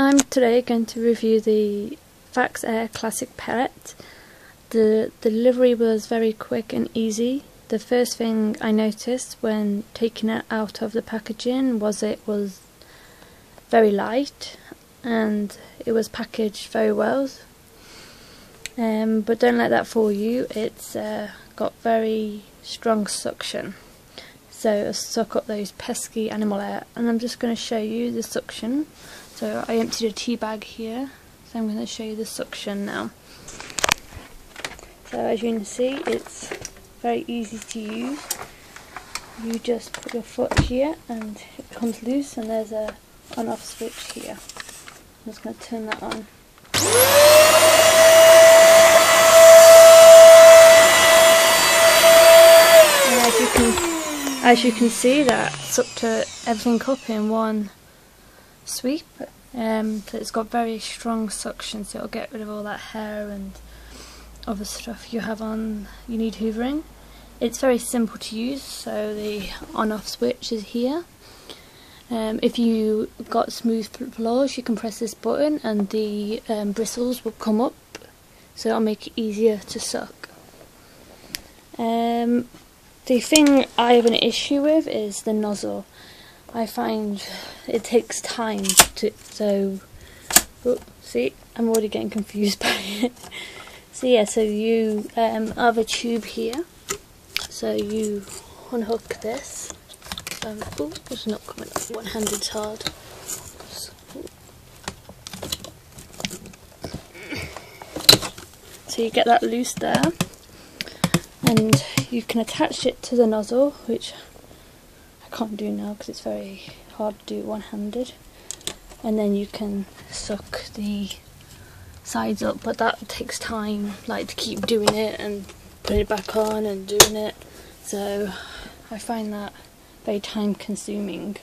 I'm today going to review the Vax Air Classic Pet. The delivery was very quick and easy. The first thing I noticed when taking it out of the packaging was it was very light and it was packaged very well. But don't let that fool you, it's got very strong suction. So it'll suck up those pesky animal air, and I'm just going to show you the suction. So I emptied a tea bag here, so I'm going to show you the suction now. So as you can see, it's very easy to use. You just put your foot here and it comes loose, and there's a on-off switch here. I'm just going to turn that on. And as you can see, that sucked everything up in one sweep. So it's got very strong suction, so it'll get rid of all that hair and other stuff you have on you need hoovering. It's very simple to use, so the on-off switch is here. If you got smooth floors, you can press this button and the bristles will come up, so it'll make it easier to suck. The thing I have an issue with is the nozzle. I find it takes time to, see, I'm already getting confused by it. So yeah, so you have a tube here, so you unhook this. It's not coming up, one-handed's hard. So you get that loose there, and you can attach it to the nozzle, which I can't do now because it's very hard to do one-handed, and then you can suck the sides up, but that takes time, like to keep doing it and putting it back on and doing it, so I find that very time consuming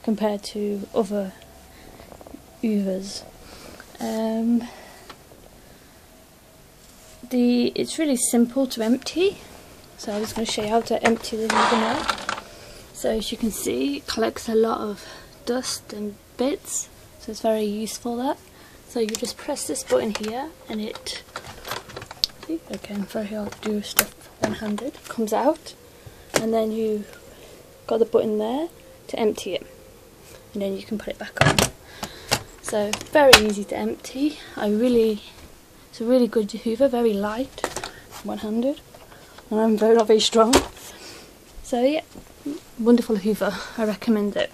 compared to other hoovers. It's really simple to empty, so I'm just going to show you how to empty the hoover now. So as you can see, it collects a lot of dust and bits, so it's very useful that. So you just press this button here and it, see, again very hard to do stuff one-handed, comes out, and then you got the button there to empty it, and then you can put it back on. So very easy to empty. It's a really good hoover, very light, one-handed, and I'm not very strong. So yeah, wonderful hoover, I recommend it.